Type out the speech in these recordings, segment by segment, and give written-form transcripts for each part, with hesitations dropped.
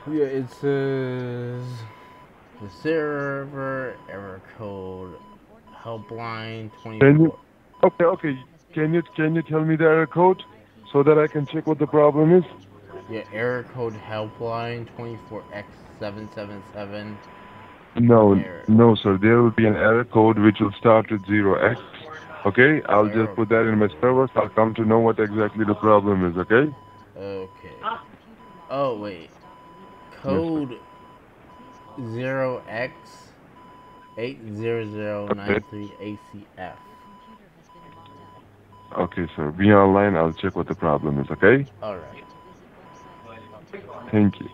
Yeah, it says the server error code helpline Can you? 24. Okay, okay. Can you tell me the error code so that I can check what the problem is? Yeah, error code helpline 24x777 No, error. no, sir. There will be an error code which will start with 0x. Okay, I'll just Error put that in code. my servers. I'll come to know what exactly the problem is. Okay? Okay. Oh wait. Yes, sir. Code 0x Okay. 80093 ACF. Okay, sir. Be online. I'll check what the problem is. Okay? Alright. Thank you.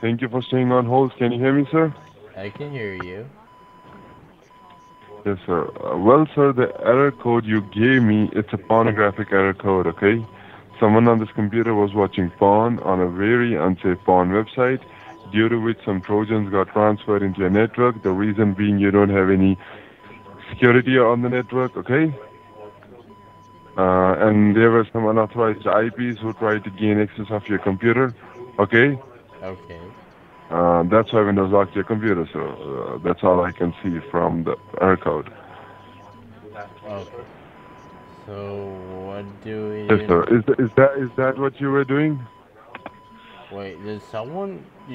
Thank you for staying on hold. Can you hear me, sir? I can hear you. Yes, sir. Well, sir, the error code you gave me, it's a pornographic error code, okay? Someone on this computer was watching porn on a very unsafe porn website, due to which some Trojans got transferred into your network. The reason being you don't have any security on the network, okay? And there were some unauthorized IPs who tried to gain access of your computer, okay? Okay. That's why Windows locked your computer, so that's all I can see from the error code. Okay. So what do we Yes, do? sir. Is that what you were doing? Wait, did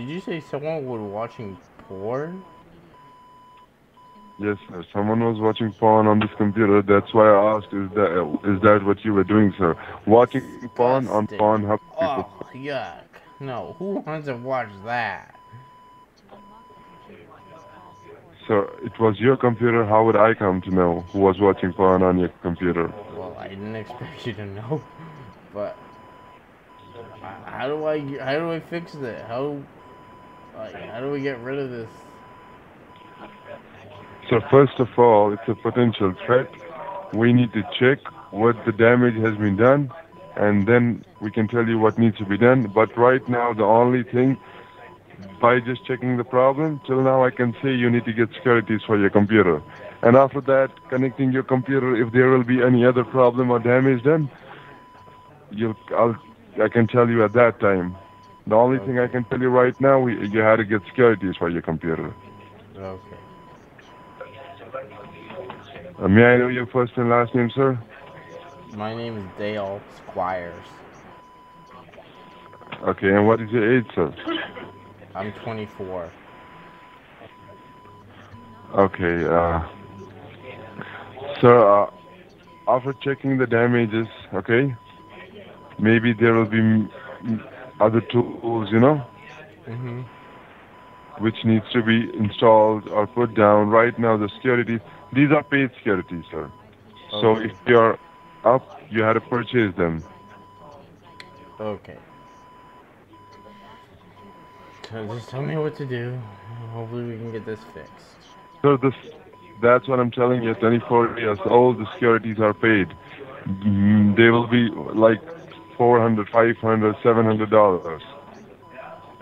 you say someone was watching porn? Yes, sir. Someone was watching porn on this computer. That's why I asked, is that what you were doing, sir? Watching porn on Disgusting. Pornhub people. Oh, yuck. No, who wants to watch that? So it was your computer. How would I come to know who was watching porn on your computer? Well, I didn't expect you to know, but how do I fix it? How do we get rid of this? So first of all, it's a potential threat. We need to check what the damage has been done, and then we can tell you what needs to be done. But right now, the only thing, by just checking the problem, till now I can say you need to get securities for your computer. And after that, connecting your computer, if there will be any other problem or damage done, I can tell you at that time. The only thing I Okay. can tell you right now, you had to get securities for your computer. Okay. May I know your first and last name, sir? My name is Dale Squires. Okay, and what is your age, sir? I'm 24. Okay, sir, after checking the damages, okay, maybe there will be other tools, Mhm. which needs to be installed or put down. Right now, the securities, these are paid securities, sir. So if Okay. you're up, you had to purchase them. Okay. So just tell me what to do. Hopefully we can get this fixed. So that's what I'm telling you. 24 years old, the securities are paid. They will be like 400, 500, $700.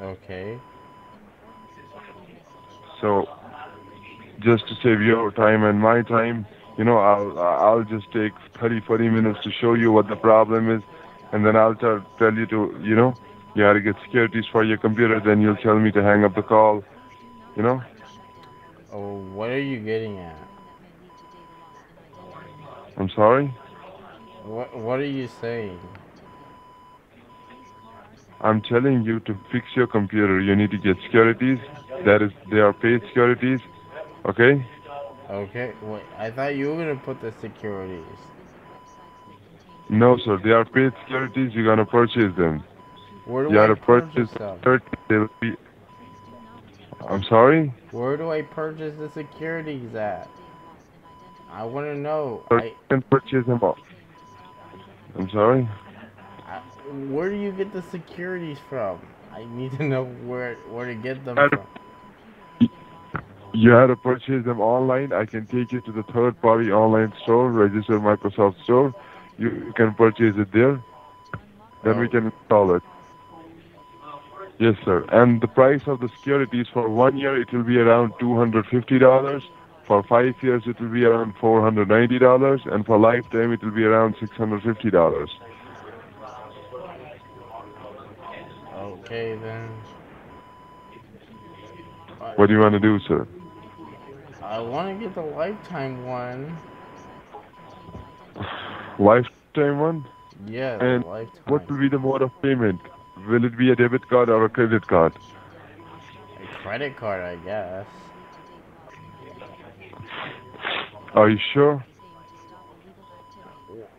Okay. So just to save your time and my time, I'll just take 30, 40 minutes to show you what the problem is, and then I'll tell you to, you have to get securities for your computer. Then you'll tell me to hang up the call. You know, Oh, what are you getting at? I'm sorry. What are you saying? I'm telling you to fix your computer. You need to get securities. That is, they are paid securities. Okay? Okay, wait. I thought you were gonna put the securities. No, sir. They are paid securities. You're gonna purchase them. Where You do I gotta purchase purchase the them? securities. They'll be. I'm sorry. Where do I purchase the securities at? I want to know. Sir, you can purchase them all. I'm sorry. I, where do you get the securities from? I need to know where to get them You from. you had to purchase them online. I can take you to the third-party online store, register Microsoft Store. You can purchase it there. Then we Oh, can install it. Yes, sir. And the price of the securities for 1 year it will be around $250. For 5 years it will be around $490, and for lifetime it will be around $650. okay then. I, What do you want to do, sir? I want to get the lifetime one. Lifetime one? Yeah, the And what lifetime. will be the mode of payment? Will it be a debit card or a credit card? A credit card, I guess. Are you sure?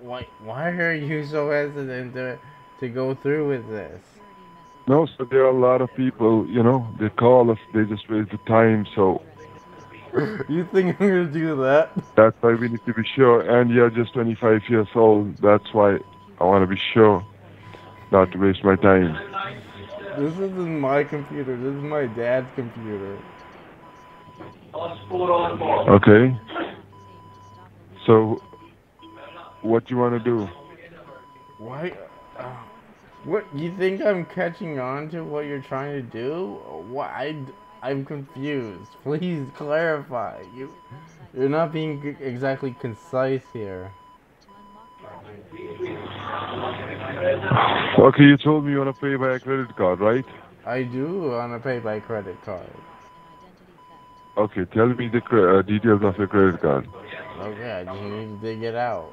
Why are you so hesitant to go through with this? No, so there are a lot of people, they call us, they just waste the time, so You think I'm gonna do that? that's why we need to be sure. And you're just 25 years old, that's why I want to be sure not to waste my time. This isn't my computer. This is my dad's computer. Okay, so what you want to do? Why? Uh, what you think I'm catching on to what you're trying to do? What I'm confused. Please clarify. You're not being exactly concise here. Okay, you told me you want to pay by a credit card, right? I do want to pay by credit card. Okay, tell me the details of your credit card. Okay, I just need to dig it out.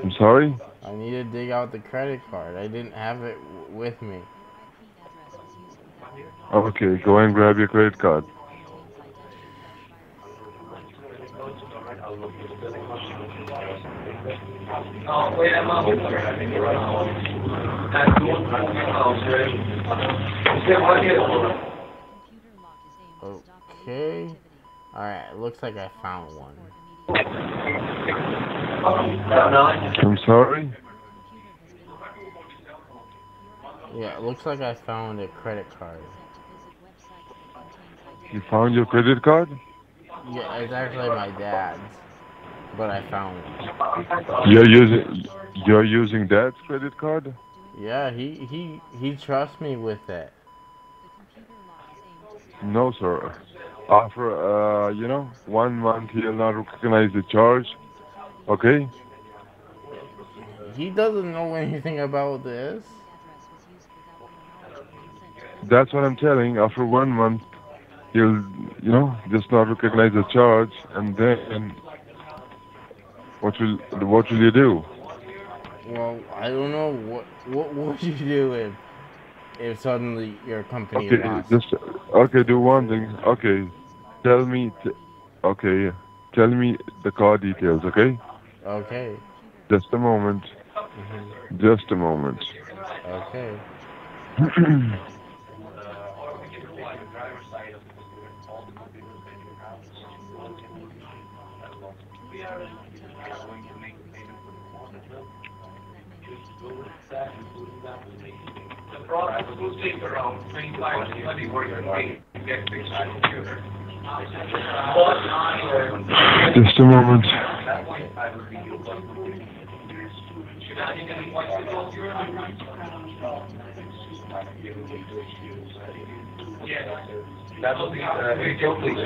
I'm sorry? I need to dig out the credit card. I didn't have it with me. Okay, go and grab your credit card. Okay. Alright, looks like I found one. I'm sorry? Yeah, it looks like I found a credit card. You found your credit card? Yeah, it's actually my dad's, but I found one. You're using dad's credit card? Yeah, he trusts me with it. No, sir. After 1 month, he'll not recognize the charge. Okay? He doesn't know anything about this. That's what I'm telling. After 1 month, he'll, just not recognize the charge, and then what will you do? Well, I don't know what would you do if suddenly your company Okay, lost. just okay. Do one thing. Okay, tell me. Okay, tell me the card details. Okay, Okay. just a moment. Mhm. Just a moment. Okay. Just a moment. That will be, please.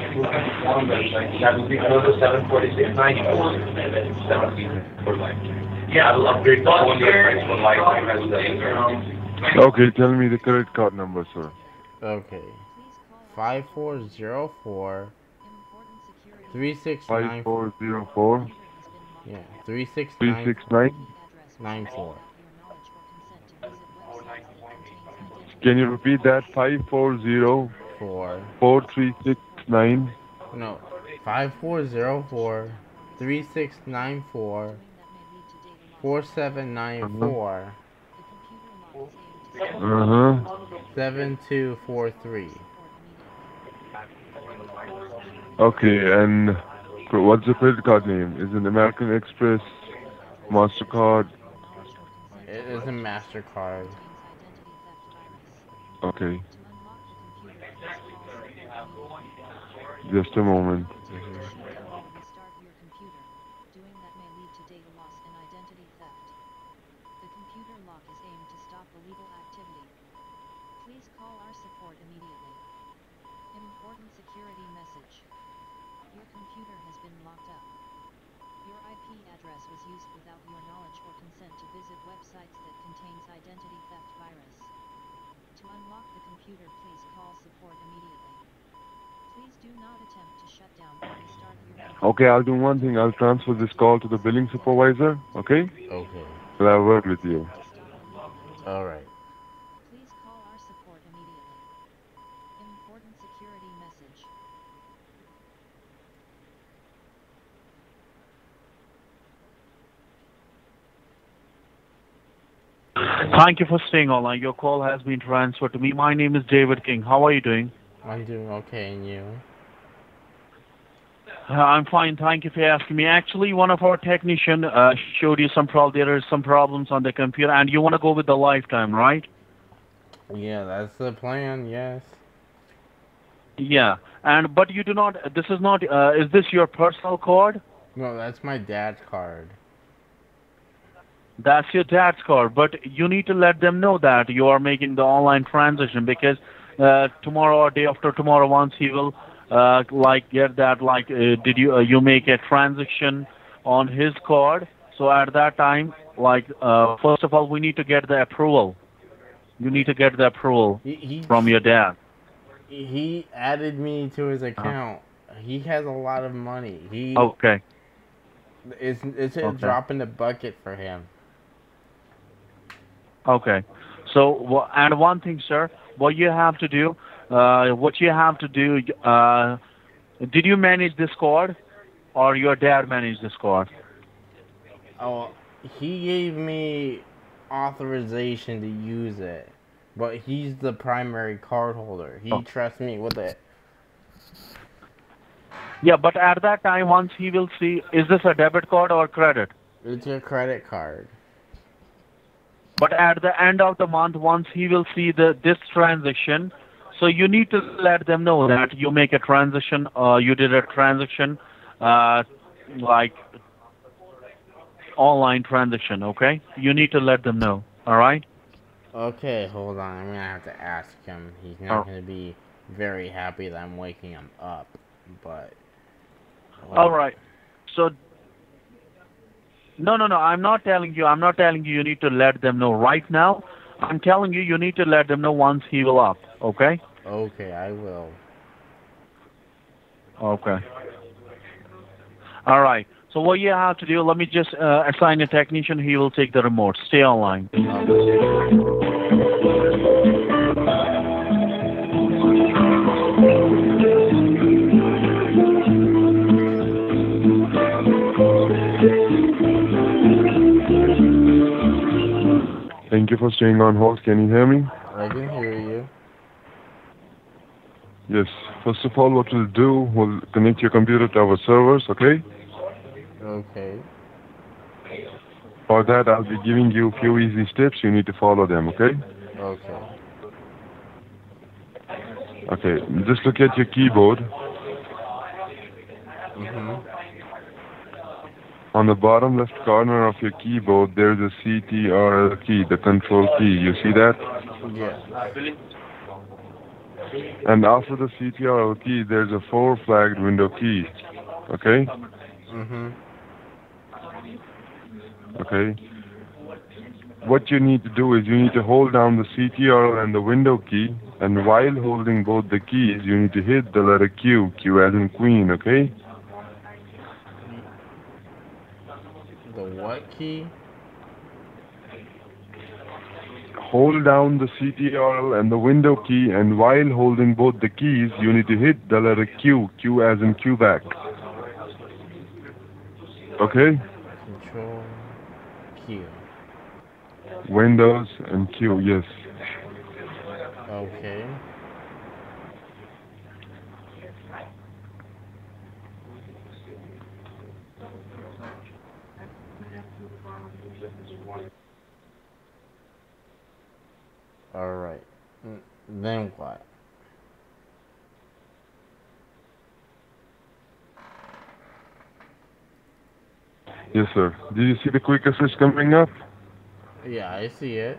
That will be another 746.90. 17 for life. Yeah, I'll upgrade the 1 year price for life. Okay, tell me the credit card number, sir. Okay. 5404 Five 3694. four zero four Yeah, three six nine. 3694. Can you repeat that? 540. 4. 4369. No, 5404 3694 Uh-huh. 4794 Uh-huh. 7243. Okay, and what's the credit card name? Is it American Express, MasterCard? It is a MasterCard. Okay, just a moment. Hmm. Okay, I'll do one thing. I'll transfer this call to the billing supervisor. Okay? Okay. We'll have a word with you. Alright. Thank you for staying online. Your call has been transferred to me. My name is David King. How are you doing? I'm doing okay, and you? I'm fine. Thank you for asking me. Actually, one of our technician showed you there is some problems on the computer, and you want to go with the lifetime, right? Yeah, that's the plan, yes. Yeah. And but you do not. This is not. Is this your personal card? No, that's my dad's card. That's your dad's card. But you need to let them know that you are making the online transaction because tomorrow or day after tomorrow, once he will like get that did you make a transaction on his card? So at that time, first of all, we need to get the approval. You need to get the approval He he from your dad. he added me to his Uh, account. He has a lot of money. okay. It's a Okay. drop in the bucket for him. Okay. So, and one thing, sir, what you have to do, did you manage this card or your dad managed this card? Oh, he gave me authorization to use it, but he's the primary card holder. He Oh. trusts me with it. Yeah, but at that time, once he will see, is this a debit card or credit? It's a credit card. But at the end of the month, once he will see this transaction, so you need to let them know that you make a transaction, you did a transaction, uh, like online transaction, okay? You need to let them know, all right? Okay, hold on. I'm gonna have to ask him. He's not Oh, gonna be very happy that I'm waking him up, but all well, right. So, no, no, no, I'm not telling you you need to let them know right now. I'm telling you you need to let them know once he will up, okay? okay, I will. Okay. All right. So what you have to do, let me just assign a technician. He will take the remote. Stay online. Okay. Thank you for staying on hold. Can you hear me? I can hear you. Yes. First of all, what we'll do, we'll connect your computer to our servers, okay? Okay. For that, I'll be giving you a few easy steps. You need to follow them, okay? Okay. Okay. Just look at your keyboard. Mhm. On the bottom left corner of your keyboard, there's a CTRL key, the control key. You see that? Yes. And after the CTRL key, there's a 4 flagged window key. Okay? Mhm. Okay. What you need to do is you need to hold down the CTRL and the window key, and while holding both the keys, you need to hit the letter Q, Q as in Queen, okay? The what key? hold down the CTRL and the window key, and while holding both the keys, you need to hit the letter Q, Q as in Quebec. Okay? Control Q. Windows and Q, yes. Okay. Alright. Then what? Yes, sir. Do you see the quick assist coming up? Yeah, I see it.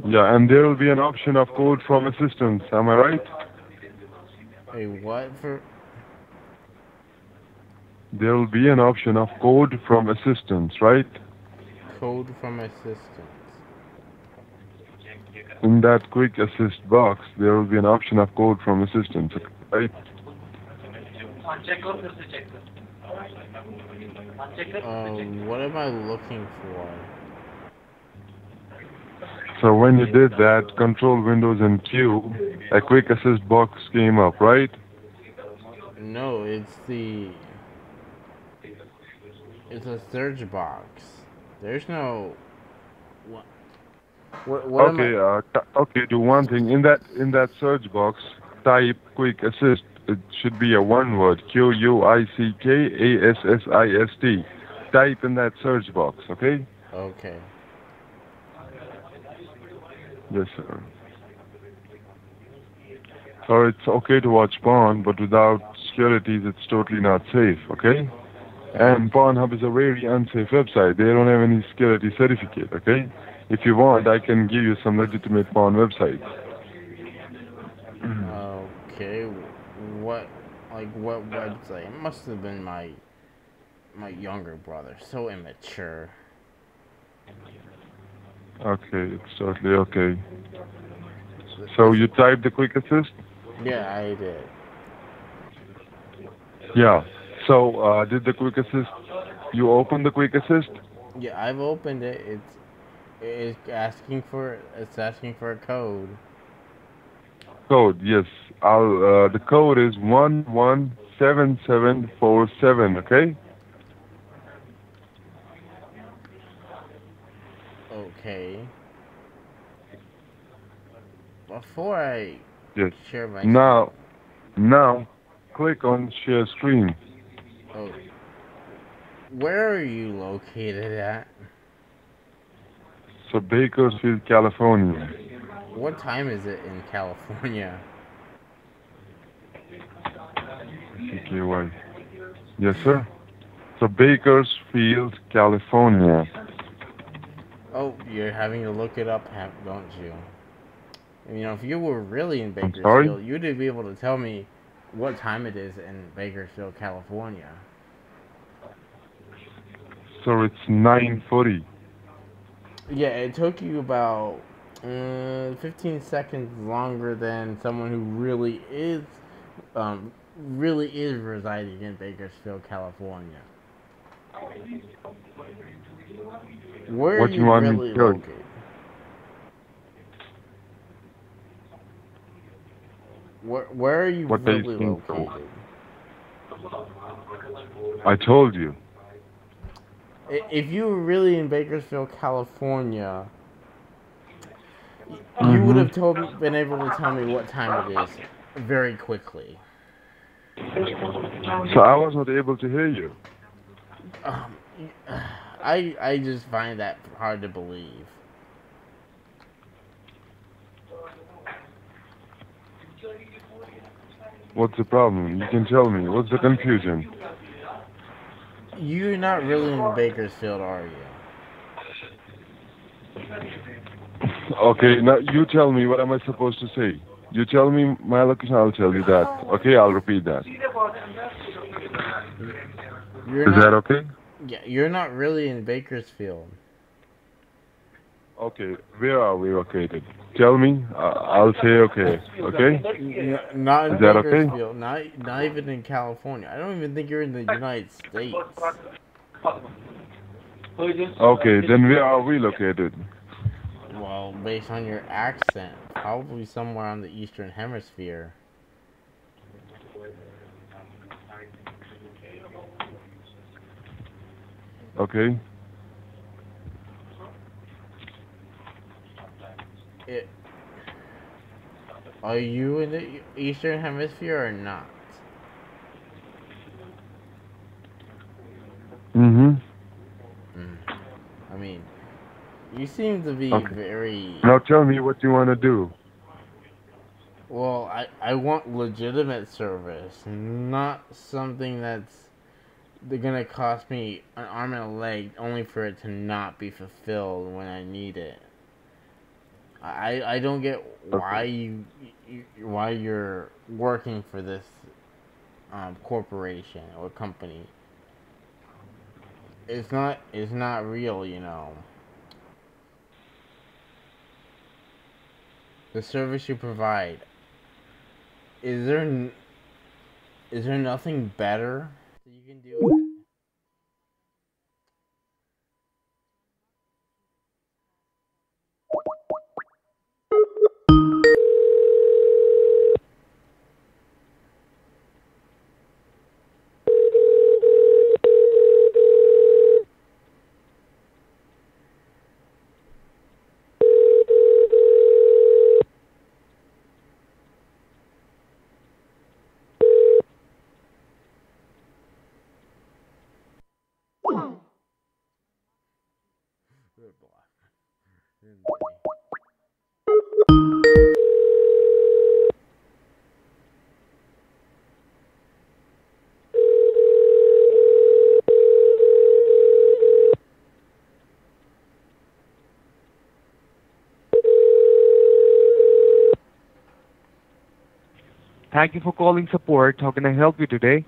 Yeah, and there will be an option of code from assistance. Am I right? A what for? There will be an option of code from assistance, right? Code from assistance. In that quick assist box, there will be an option of code from assistance, right? What am I looking for? So when you did that, Control Windows and Q, a quick assist box came up, right? No, it's a search box. There's no what am Okay, I? okay. Do one thing in that search box. Type quick assist. It should be a one word. QUICKASSIST. Type in that search box. Okay. Okay. Yes, sir. So it's okay to watch porn, but without securities, it's totally not safe. Okay. And Pornhub is a very unsafe website. They don't have any security certificate. Okay. If you want, I can give you some legitimate porn websites. Okay. What website? It must have been my younger brother. So immature. Okay, it's totally okay. So you typed the quick assist? Yeah, I did. Yeah. So did the quick assist? You opened the quick assist? Yeah, I've opened it. It's asking for a code. Code, yes. The code is 117747. Okay. Okay. Before I Yes. share my Now, click on share screen. Oh. Where are you located at? So Bakersfield, California. What time is it in California? CKY. Yes, sir. So Bakersfield, California. Oh, you're having to look it up, don't you? You know, if you were really in I'm sorry? Bakersfield, you'd be able to tell me what time it is in Bakersfield, California. So it's 9:40. Yeah, it took you about 15 seconds longer than someone who really is residing in Bakersfield, California. Where What are you you want me really to tell you? located? Where are you What are you really thinking for? located? I told you. If you were really in Bakersfield, California, you would have been able to tell me what time it is very quickly. So I was not able to hear you. Um, I just find that hard to believe. What's the problem? You can tell me. What's the confusion? You're not really in Bakersfield, are you? Okay, now you tell me, what am I supposed to say? You tell me my location, I'll tell you that. Okay, I'll repeat that. Is that okay? Yeah, you're not really in Bakersfield. Okay, where are we located? Tell me, I'll say okay. Okay? Not in Is that okay? Bakersfield. Not even in California. I don't even think you're in the United States. Okay, then where are we located? Well, based on your accent, probably somewhere on the Eastern Hemisphere. Okay. It, are you in the Eastern Hemisphere or not? Mm-hmm. I mean, you seem to be Okay. very... Now tell me what you want to do. Well, I want legitimate service, not something that's they're gonna cost me an arm and a leg only for it to not be fulfilled when I need it. I don't get why Okay. why you're working for this corporation or company. It's not real, you know. The service you provide, is there is there nothing better that you can do? Good boy. Good boy. Thank you for calling support. How can I help you today?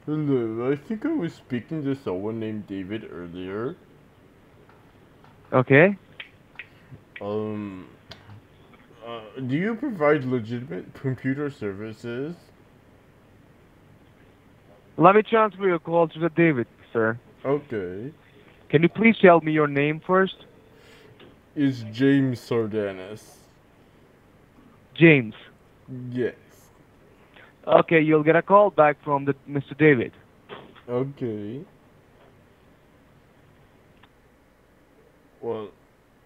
Hello, I think I was speaking to someone named David earlier. Okay. Um, do you provide legitimate computer services? Let me transfer your call to the David, sir. Okay. Can you please tell me your name first? Is James Sardanis? James. Yes. Okay, you'll get a call back from the Mr. David. Okay. Well,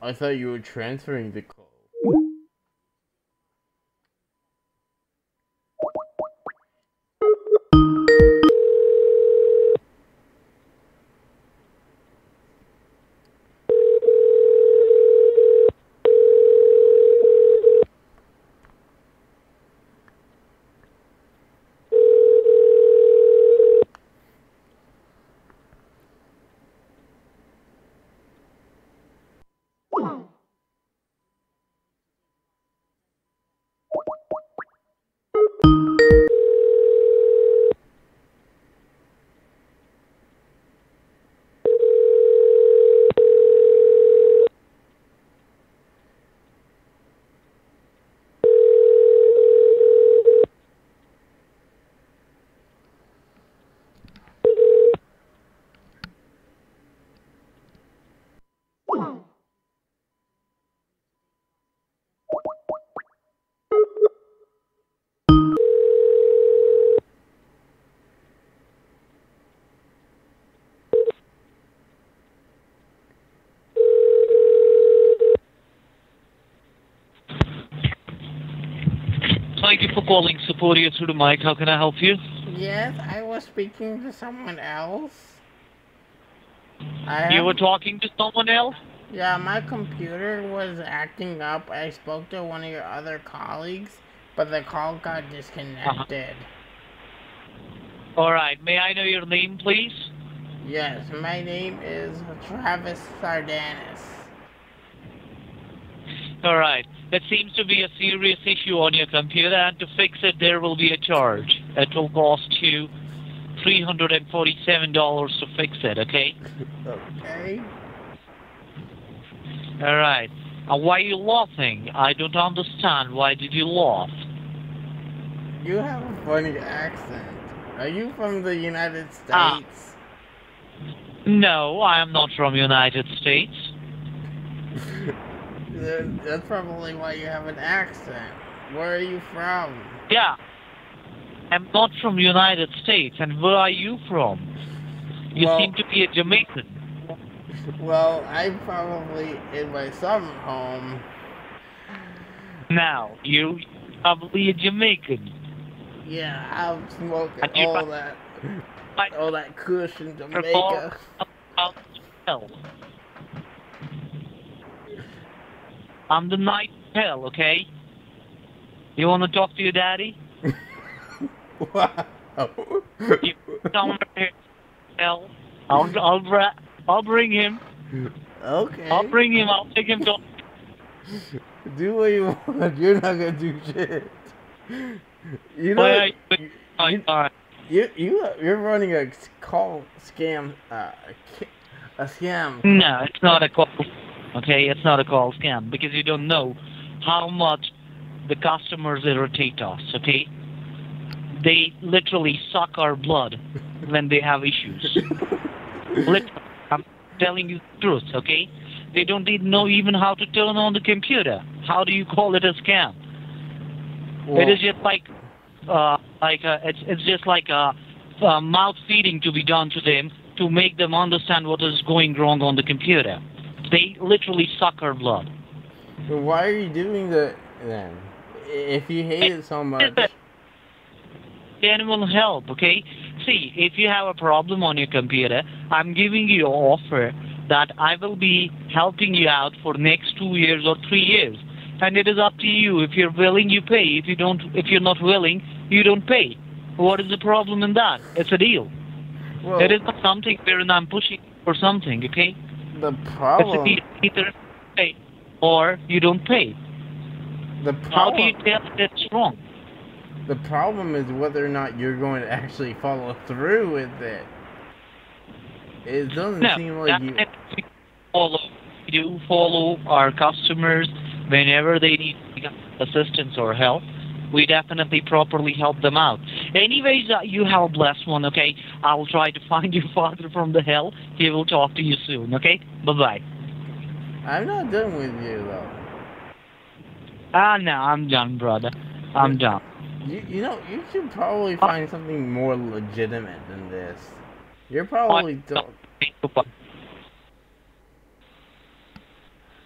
I thought you were transferring the call. Thank you for calling support here through the mic. How can I help you? Yes, I was speaking to someone else. You were talking to someone else? Yeah, my computer was acting up. I spoke to one of your other colleagues, but the call got disconnected. All right. May I know your name, please? Yes, my name is Travis Sardanis. All right. That seems to be a serious issue on your computer, and to fix it, there will be a charge. It will cost you $347 to fix it, okay? Okay. All right. Why are you laughing? I don't understand. Why did you laugh? You have a funny accent. Are you from the United States? No, I am not from United States. That's probably why you have an accent. Where are you from? Yeah. I'm not from United States. And where are you from? You Well- seem to be a Jamaican. Well, I'm probably in my summer home. Now, you probably a Jamaican. Yeah, I'm smoking And you all that kush in Jamaica. About hell. I'm the night hell, okay? You want to talk to your daddy? Wow. You come over here, hell. I'll bring him. Okay. I'll bring him. I'll take him to. Do what you want. You're not gonna do shit. You know. Where are You're running a call scam. A scam. No, it's not a call. Okay, it's not a call scam because you don't know how much the customers irritate us. Okay, they literally suck our blood when they have issues. Literally, I'm telling you the truth. Okay, they don't even know how to turn on the computer. How do you call it a scam? Well, It is just it's just like a mouth feeding to be done to them to make them understand what is going wrong on the computer. They literally suck our blood. why are you doing that then? If you hate it so much. Anyone help, okay? See, if you have a problem on your computer, I'm giving you an offer that I will be helping you out for next 2 years or 3 years. And it is up to you. If you're willing, you pay. If you're not willing, you don't pay. What is the problem in that? It's a deal. Well, It is not something wherein I'm pushing for something, okay? the It's a problem. deal. Either pay or you don't pay. The How do you problem. tell that's wrong? The problem is whether or not you're going to actually follow through with it. It doesn't No, seem like you. we do follow our customers whenever they need assistance or help. We definitely properly help them out. Anyways, you have a blessed one, okay? I will try to find your father from the hell. He will talk to you soon, okay? Bye-bye. I'm not done with you though. No, I'm done, brother. I'm done. You know, you should probably find something more legitimate than this. You're probably don't.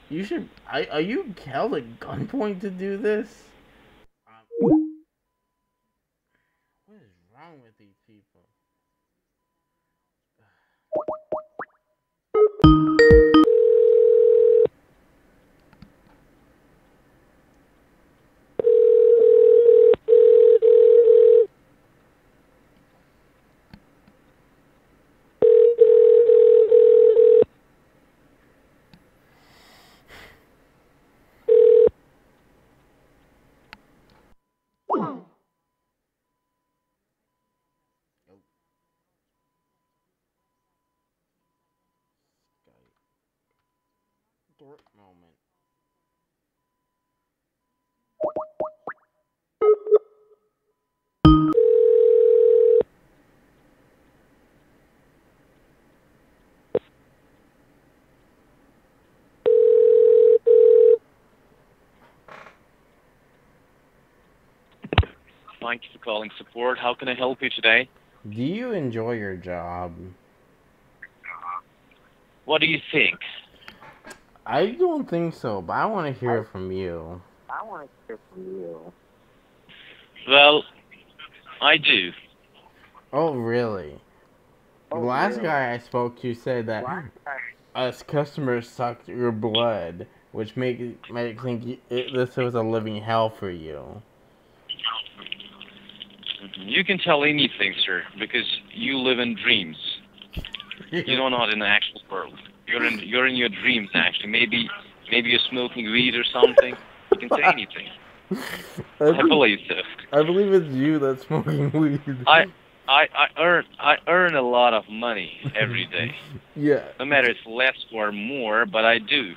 You should. Are you held at gunpoint to do this? What is wrong with these people? Moment. Thank you for calling support. How can I help you today? Do you enjoy your job? What do you think? I don't think so, but I want to hear it from you. Well, I do. Oh, really? The last guy I spoke to said that us customers sucked your blood, which made it think this was a living hell for you. You can tell anything, sir, because you live in dreams. You're not in the actual world. You're in your dreams, actually. Maybe you're smoking weed or something. You can say anything. I believe so. I believe it's you that's smoking weed. I earn a lot of money every day. Yeah. No matter it's less or more, but I do.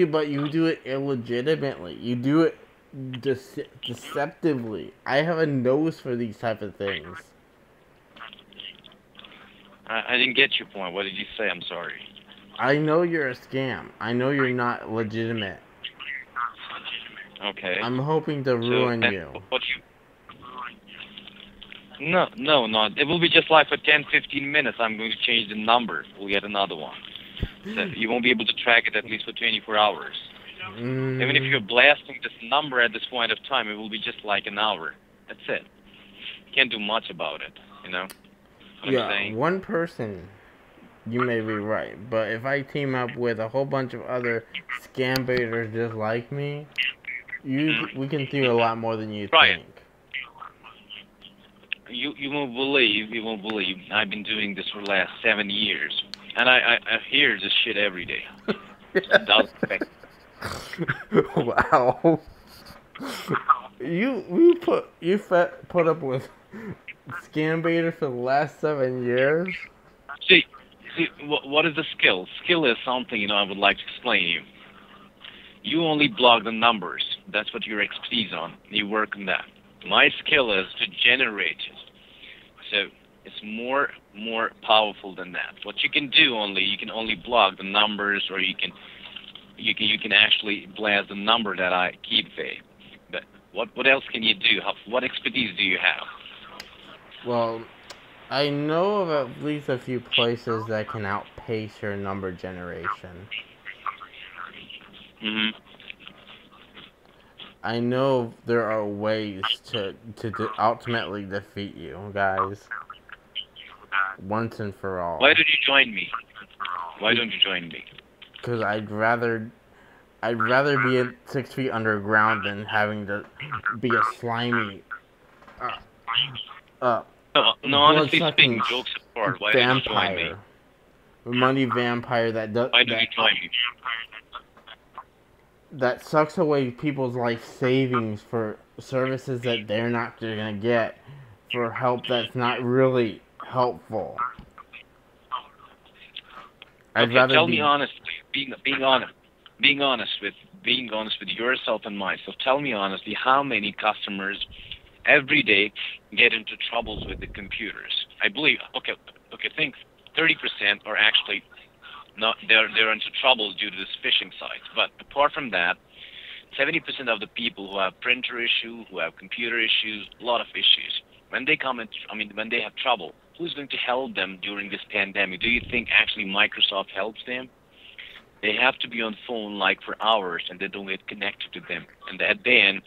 But you do it illegitimately. You do it deceptively. I have a nose for these type of things. I didn't get your point. What did you say? I'm sorry. I know you're a scam. I know you're not legitimate. Okay. I'm hoping to ruin then you. What you? No, no, not. It will be just like for 10, 15 minutes. I'm going to change the number. We'll get another one. So you won't be able to track it at least for 24 hours. Even if you're blasting this number at this point of time, it will be just like an hour. That's it. You can't do much about it, you know what I'm Yeah, saying? one person, you may be right. But if I team up with a whole bunch of other scam baiters just like me, we can do a lot more than you Right. think. You won't believe. I've been doing this for the last 7 years, and I hear this shit every day. It does affect. Wow. You put up with scam baiters for the last 7 years? See, what is the skill? Skill is something I would like to explain to you. You only block the numbers. That's what your expertise on. You work on that. My skill is to generate it. So it's more powerful than that. What you can do you can only block the numbers, or you can actually blast the number that I keep there. But what else can you do? What expertise do you have? Well, I know of at least a few places that can outpace your number generation. Mhm. I know there are ways to ultimately defeat you guys. Once and for all. Why don't you join me? Why don't you join me? Because I'd rather be at 6 feet underground than having to be a slimy, No, honestly blood-sucking speaking, jokes apart, why don't you join me? vampire, money vampire that does Why don't you join me? that sucks away people's life savings for services that they're not gonna get, for help that's not really helpful. I'd rather tell be me honestly, being honest with yourself and myself. Tell me honestly, how many customers every day get into troubles with the computers? I believe think 30% are actually not they're into troubles due to this phishing sites. But apart from that, 70% of the people who have printer issue, who have computer issues, a lot of issues. When they when they have trouble, who's going to help them during this pandemic? Do you think actually Microsoft helps them? They have to be on phone like for hours, and they don't get connected to them. And at the end,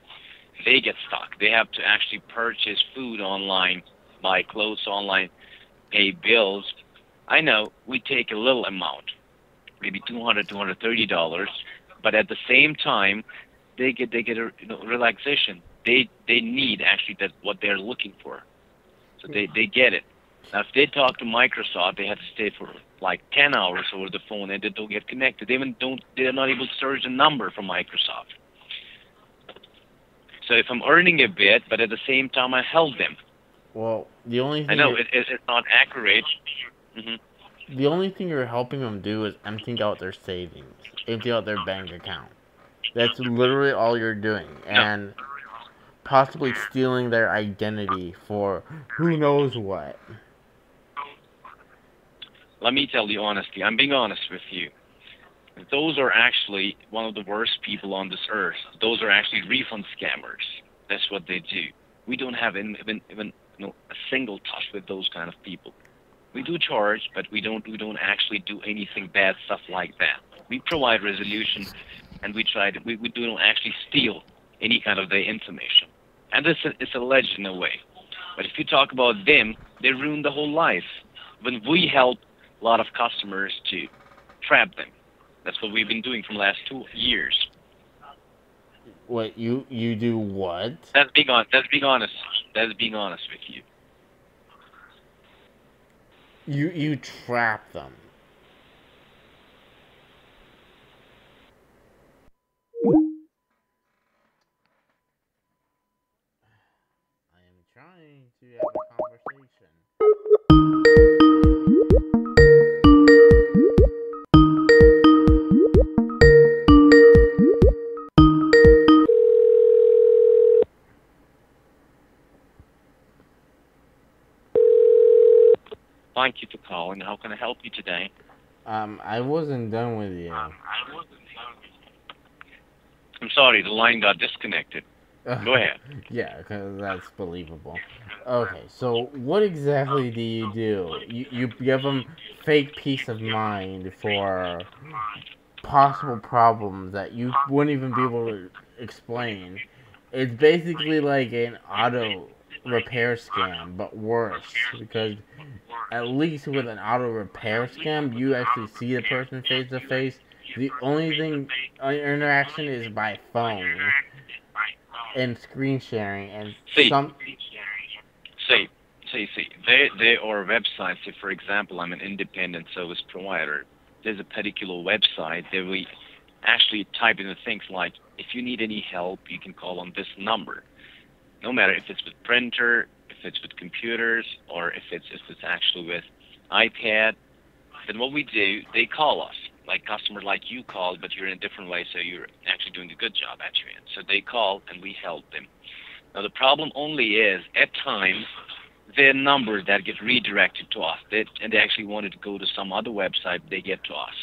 they get stuck. They have to actually purchase food online, buy clothes online, pay bills. I know we take a little amount, maybe $200, $230, but at the same time, they get a relaxation. They need actually that what they're looking for, so they get it. Now, if they talk to Microsoft, they have to stay for like 10 hours over the phone, and they don't get connected. They're not able to search the number from Microsoft. So if I'm earning a bit, but at the same time I help them. Well, the only thing I know it's not accurate. The only thing you're helping them do is emptying out their savings, empty out their bank account. That's literally all you're doing, and possibly stealing their identity for who knows what. Let me tell you honestly, I'm being honest with you. Those are actually one of the worst people on this earth. Those are actually refund scammers. That's what they do. We don't have even a single touch with those kind of people. We do charge, but we don't actually do anything bad stuff like that. We provide resolution, and we don't actually steal any kind of their information. And it's alleged in a way. But if you talk about them, they ruin the whole life. When we help a lot of customers to trap them. That's what we've been doing for the last 2 years. What, you do what? That's being honest. That's being honest with you. You trap them. I am trying to have a conversation. Thank you for calling. How can I help you today? I wasn't done with you. I'm sorry, the line got disconnected. Go ahead. Yeah, because that's believable. Okay, so what exactly do? You give them fake peace of mind for possible problems that you wouldn't even be able to explain. It's basically like an auto repair scam, but worse. Because at least with an auto repair scam, you actually see the person face to face. The only thing interaction is by phone and screen sharing and See, some. see, see. There are websites. If, for example, I'm an independent service provider, there's a particular website that we actually type in the things like, if you need any help, you can call on this number. No matter if it's with printer, if it's with computers, or if it's actually with iPad, then what we do, they call us. Like customers like you called, but you're in a different way, so you're actually doing a good job at your end. So they call and we help them. Now the problem only is at times their numbers that get redirected to us, and they actually wanted to go to some other website, they get to us.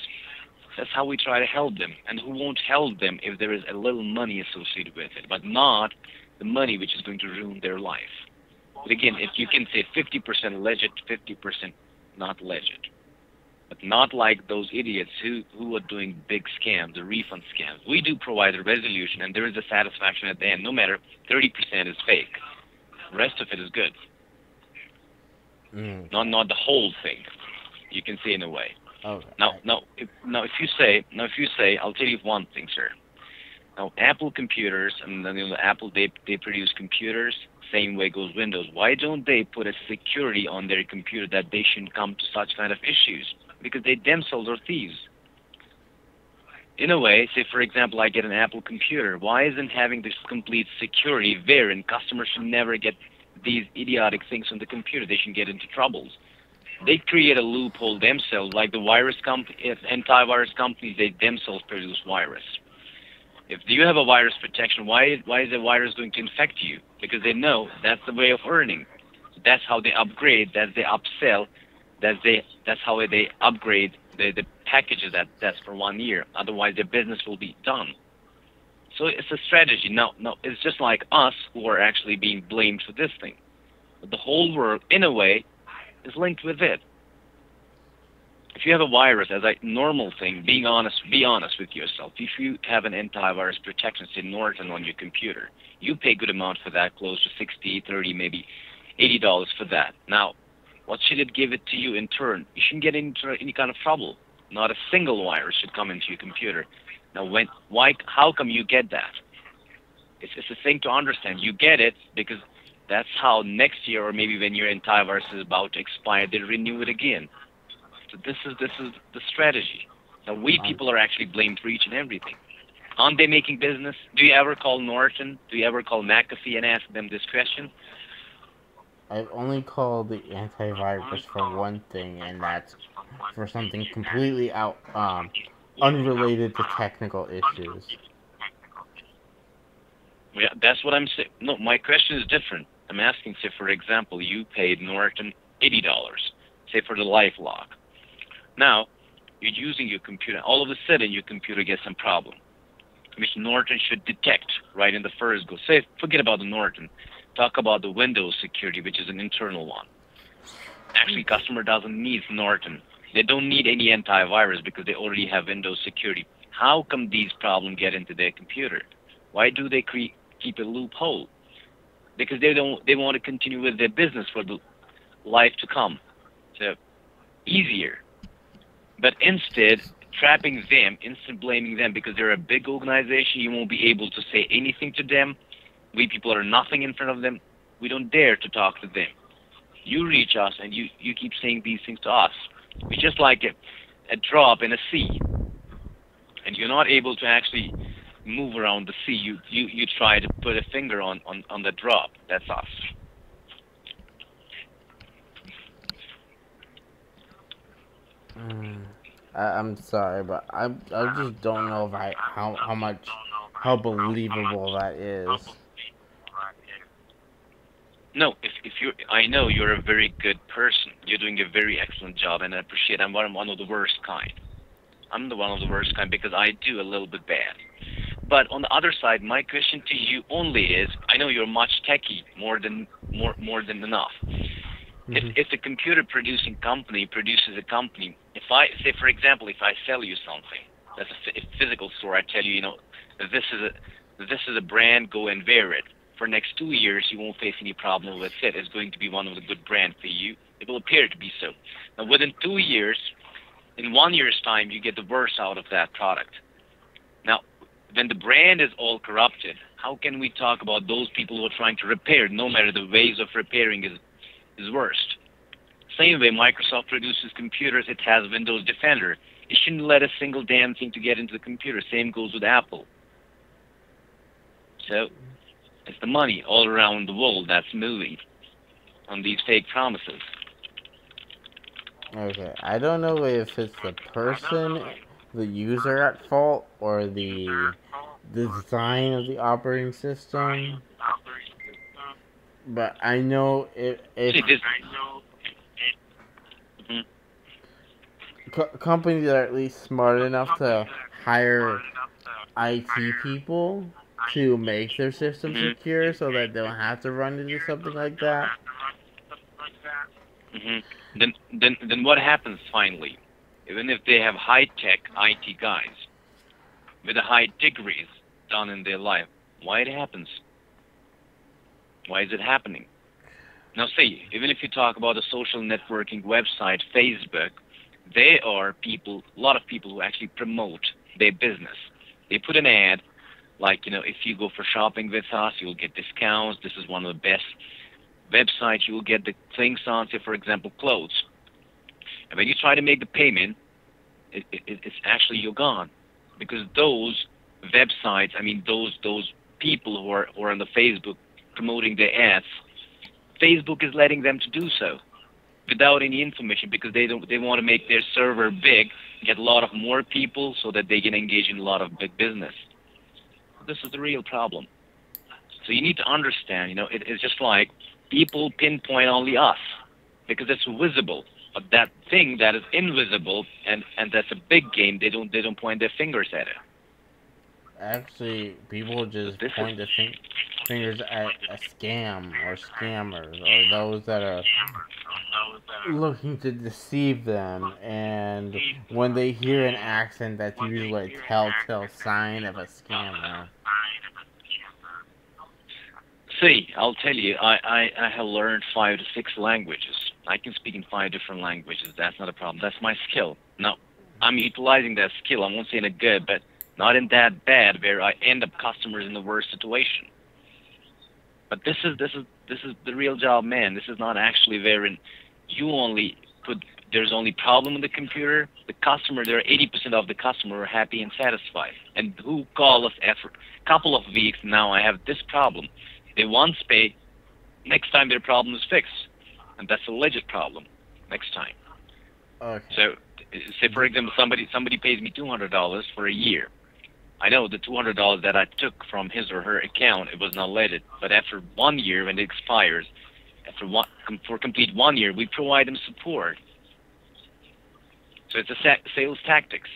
That's how we try to help them. And who won't help them if there is a little money associated with it, but not the money which is going to ruin their life. But again, if you can say 50% legit, 50% not legit. But not like those idiots who are doing big scams, the refund scams. We do provide a resolution, and there is a satisfaction at the end. No matter 30% is fake, the rest of it is good. Not the whole thing. You can say in a way. Okay. Now, if you say, I'll tell you one thing, sir. Now, Apple computers, and then Apple they produce computers. Same way goes Windows. Why don't they put a security on their computer that they shouldn't come to such kind of issues? Because they themselves are thieves. In a way, say for example, I get an Apple computer. Why isn't having this complete security wherein customers should never get these idiotic things on the computer? They shouldn't get into troubles. They create a loophole themselves, like the antivirus companies. They themselves produce virus. If you have a virus protection, why is a virus going to infect you? Because they know that's the way of earning. That's how they upgrade. That's they upsell. That's how they upgrade the packages that's for 1 year. Otherwise, their business will be done. So it's a strategy. Now, it's just like us who are actually being blamed for this thing. But the whole world, in a way, is linked with it. If you have a virus, as a normal thing, be honest with yourself. If you have an antivirus protection, say Norton on your computer, you pay a good amount for that, close to 60, 30, maybe $80 for that. Now, what should it give it to you in turn? You shouldn't get into any kind of trouble. Not a single virus should come into your computer. Now, how come you get that? It's a thing to understand. You get it because that's how next year, or maybe when your antivirus is about to expire, they renew it again. So this is the strategy. Now we people are actually blamed for each and everything. Aren't they making business? Do you ever call Norton? Do you ever call McAfee and ask them this question? I've only called the antivirus for one thing, and that's for something completely unrelated to technical issues. Yeah, that's what I'm saying. No, my question is different. I'm asking, say, for example, you paid Norton $80, say, for the LifeLock. Now, you're using your computer. All of a sudden, your computer gets some problem, which Norton should detect right in the first go. Say, forget about the Norton. Talk about the Windows security, which is an internal one. Actually, customer doesn't need Norton. They don't need any antivirus because they already have Windows security. How come these problems get into their computer? Why do they keep a loophole? Because they want to continue with their business for the life to come. So easier. But instead, trapping them, instant blaming them because they're a big organization, you won't be able to say anything to them. We people are nothing in front of them. We don't dare to talk to them. You reach us and you keep saying these things to us. We're just like a drop in a sea. And you're not able to actually move around the sea. You try to put a finger on the drop. That's us. I'm sorry, but I just don't know if how believable that is. No, if you, I know you're a very good person. You're doing a very excellent job, and I appreciate. I'm one of the worst kind. I'm the one of the worst kind because I do a little bit bad. But on the other side, my question to you only is: I know you're much techie, more than enough. If a computer producing company produces a company, if I say, for example, if I sell you something, that's a physical store, I tell you, this is a brand, go and wear it. For next 2 years, you won't face any problem with it. It's going to be one of the good brand for you. It will appear to be so. Now, within 2 years, in 1 year's time, you get the worst out of that product. Now, when the brand is all corrupted, how can we talk about those people who are trying to repair, no matter the ways of repairing is worst? Same way Microsoft produces computers, it has Windows Defender. It shouldn't let a single damn thing to get into the computer. Same goes with Apple. So, it's the money all around the world that's moving on these fake promises. Okay, I don't know if it's the person, the user at fault, or the design of the operating system. But I know if See, this, Mhm. companies are at least smart enough to hire IT people to make their system Mhm. secure so that they don't have to run into something like that. hmm then what happens finally? Even if they have high-tech IT guys with the high degrees done in their life, why it happens? Why is it happening? Now see, even if you talk about the social networking website, Facebook, they are people, a lot of people who actually promote their business. They put an ad like, if you go for shopping with us, you'll get discounts. This is one of the best websites. You will get the things on, say, for example, clothes. And when you try to make the payment, it's actually you're gone, because those websites, I mean, those people who are on the Facebook promoting their ads, Facebook is letting them to do so without any information, because they want to make their server big, get a lot of more people so that they can engage in a lot of big business. This is the real problem. So you need to understand, it's just like people pinpoint only us because it's visible. But that thing that is invisible and that's a big game, they don't point their fingers at it. Actually, people So just this point is their fingers at a scam or scammers or those that are looking to deceive them. And when they hear an accent, that's usually a telltale sign of a scammer. See, I'll tell you, I have learned 5 to 6 languages. I can speak in 5 different languages. That's not a problem. That's my skill. Now, I'm utilizing that skill. I won't say in a good, but not in that bad where I end up customers in the worst situation. But this is the real job, man. This is not actually wherein you only put there's only problem in the computer. The customer, there are 80% of the customer are happy and satisfied. And who call us after a couple of weeks now? I have this problem. They once pay, next time their problem is fixed, and that's a legit problem. Next time. Okay. So, say for example, somebody pays me $200 for a year. I know the $200 that I took from his or her account, it was not legit. But after 1 year, when it expires, for complete 1 year, we provide them support. So it's a sales tactics.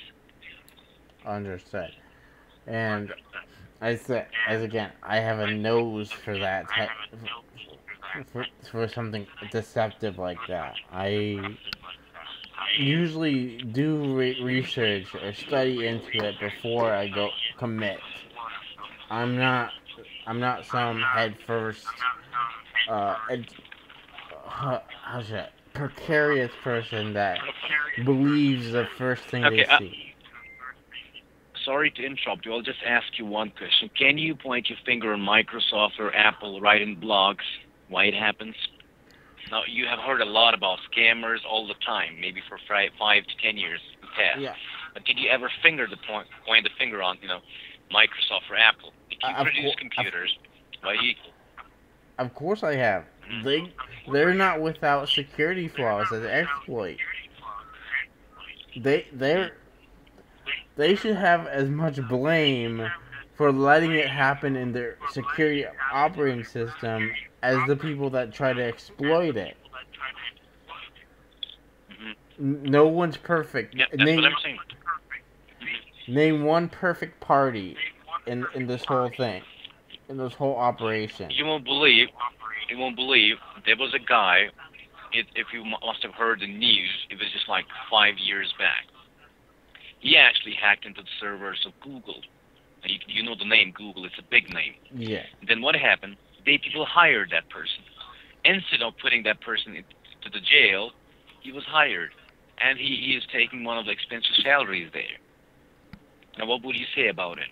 Understood. And as again, I have a nose for that type, for something deceptive like that. I usually do research or study into it before I go commit. I'm not I'm not some head first how should precarious person that believes the first thing they Okay, see. sorry to interrupt you. I'll just ask you one question. Can you point your finger on Microsoft or Apple, write in blogs why it happens? Now, you have heard a lot about scammers all the time, maybe for 5 to 10 years past. Yeah. But did you ever point the finger on, Microsoft or Apple? If you produce computers, why you... Of course I have. They're not without security flaws as exploit. They should have as much blame for letting it happen in their security operating system as the people that try to exploit it. No one's perfect. Yeah, that's what I'm saying. Name one perfect party in this whole thing, in this whole operation. You won't believe. There was a guy. If you must have heard the news, it was just like 5 years back. He actually hacked into the servers of Google. And you know the name Google. It's a big name. Yeah. Then what happened? People hired that person. Instead of putting that person into the jail, he was hired, and he is taking one of the expensive salaries there. Now, what would you say about it?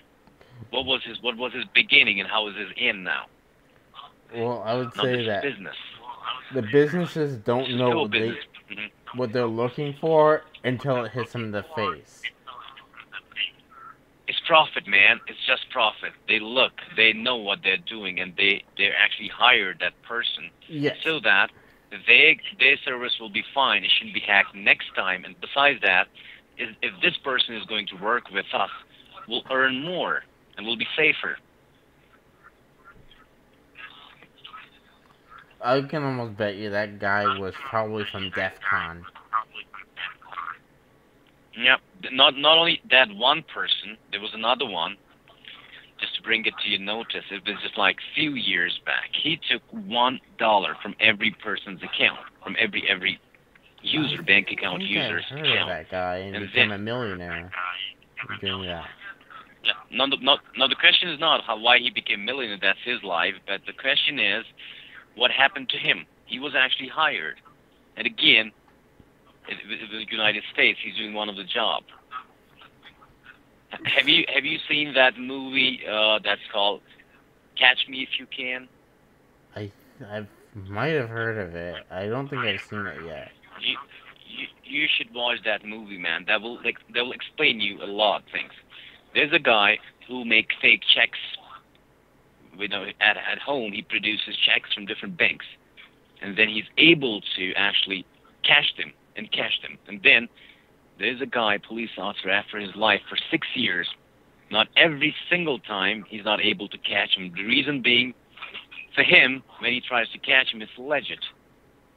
What was his beginning, and how is his end now? Well, I would Now, say this that is business. the businesses don't This is know still what business. what they're looking for until it hits them in the face. It's profit, man. It's just profit. They know what they're doing, and they're actually hired that person Yes. so that their service will be fine. It shouldn't be hacked next time. And besides that, if this person is going to work with us, we'll earn more and we'll be safer. I can almost bet you that guy was probably from DEF CON. Yep. Not only that one person, there was another one. Just to bring it to your notice, it was just like few years back. He took $1 from every person's account, from every user, bank account user's I heard account. of that guy and became a millionaire doing that. Yeah. Now the question is not why he became a millionaire. That's his life. But the question is, what happened to him? He was actually hired, and again, in the United States, he's doing one of the job. Have you seen that movie that's called Catch Me If You Can? I might have heard of it. I don't think I've seen it yet. You should watch that movie, man. That will explain you a lot of things. There's a guy who makes fake checks. You know, at home he produces checks from different banks, and then he's able to actually cash them. And then there's a guy, police officer, after his life for 6 years. Not every single time he's not able to catch him. The reason being, for him, when he tries to catch him, it's legit.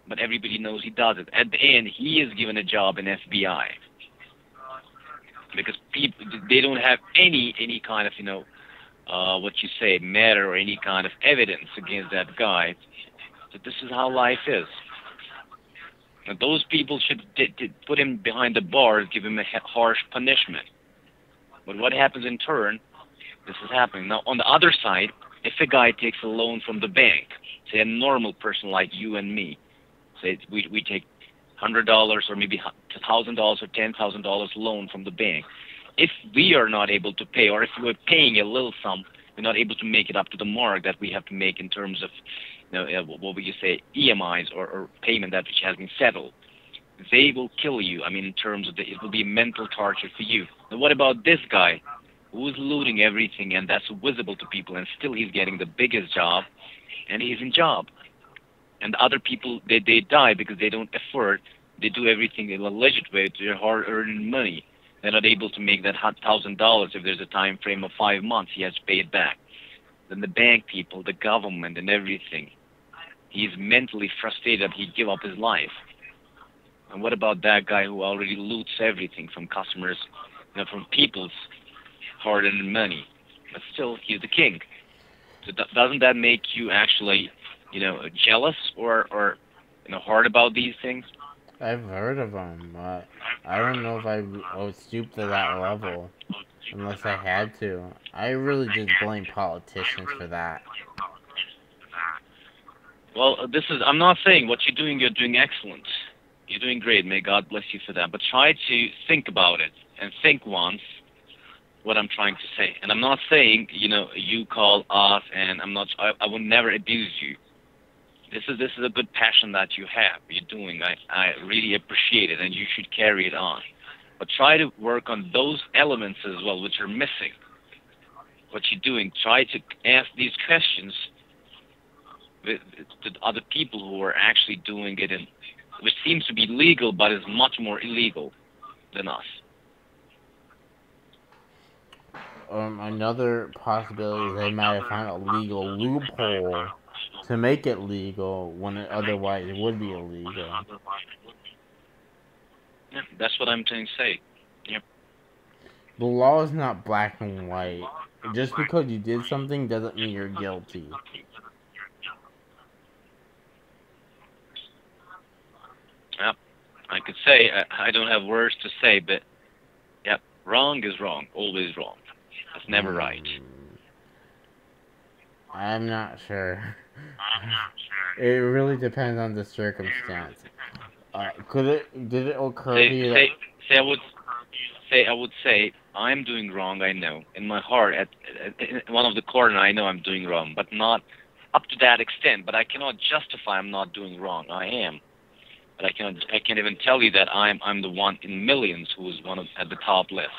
But everybody knows he does it. At the end, he is given a job in FBI. Because people, they don't have any kind of, matter or any kind of evidence against that guy. So this is how life is. Now, those people should put him behind the bars, give him a harsh punishment. But what happens in turn, this is happening. Now, on the other side, if a guy takes a loan from the bank, say a normal person like you and me, say we take $100 or maybe $1,000 or $10,000 loan from the bank, if we are not able to pay, or if we're paying a little sum, we're not able to make it up to the mark that we have to make in terms of, what would you say, EMIs or payment that which has been settled, they will kill you. I mean, in terms of it will be mental torture for you. Now, what about this guy who's looting everything, and that's visible to people, and still he's getting the biggest job, and he's in job. And the other people, they die because they don't afford. They do everything in a legit way to their hard-earned money. They're not able to make that $1,000 if there's a time frame of 5 months. He has to pay it back. Then the bank people, the government, and everything. He's mentally frustrated. He'd give up his life. And what about that guy who already loots everything from customers, from people's hard-earned money? But still, he's the king. So doesn't that make you actually, jealous or hard about these things? I've heard of them. I don't know if I would stoop to that level unless I had to. I really just blame politicians for that. Well, I'm not saying what you're doing excellent. You're doing great. May God bless you for that. But try to think about it and think once what I'm trying to say. And I'm not saying, you call us, and I will never abuse you. This is a good passion that you have. You're doing. I really appreciate it, and you should carry it on. But try to work on those elements as well, which are missing. What you're doing. Try to ask these questions to other people who are actually doing it, which seems to be legal, but is much more illegal than us. another possibility is they might have found a legal loophole to make it legal when it otherwise would be illegal. Yeah, that's what I'm trying to say. Yep. The law is not black and white. Just because you did something doesn't mean you're guilty. Yep. I could say I don't have words to say, but yep, wrong is wrong, always wrong. That's never right. I'm not sure. It really depends on the circumstance. Did it occur to you that... I would say I'm doing wrong. I know in my heart, in one of the corner, I know I'm doing wrong, but not up to that extent. But I cannot justify I'm not doing wrong. I am, but I can't even tell you that I'm the one in millions who is at the top list.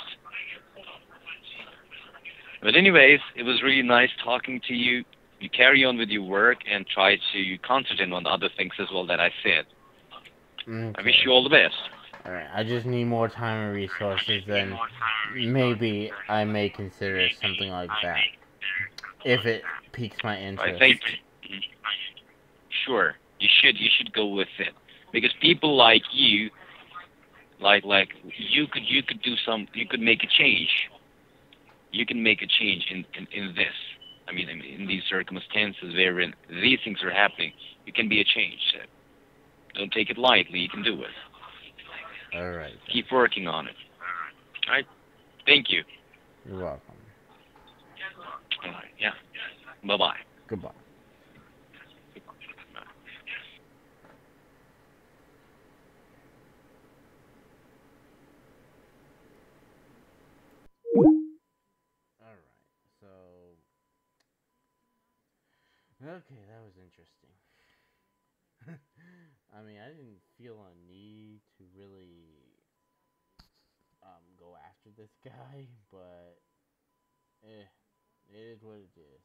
But anyways, it was really nice talking to you. You carry on with your work and try to concentrate on the other things as well that I said. Okay. I wish you all the best. Alright, I just need more time and resources, then maybe I may consider something like that. If it piques my interest. I think, sure, you should go with it. Because people like you, like you could do you could make a change. You can make a change in this. I mean, in these circumstances wherein these things are happening, you can be a change. So don't take it lightly. You can do it. All right. Keep working on it. All right. Thank you. You're welcome. All right. Yeah. Bye-bye. Goodbye. Alright, so... Okay, that was interesting. I mean, I didn't feel a need to really go after this guy, but it is what it is.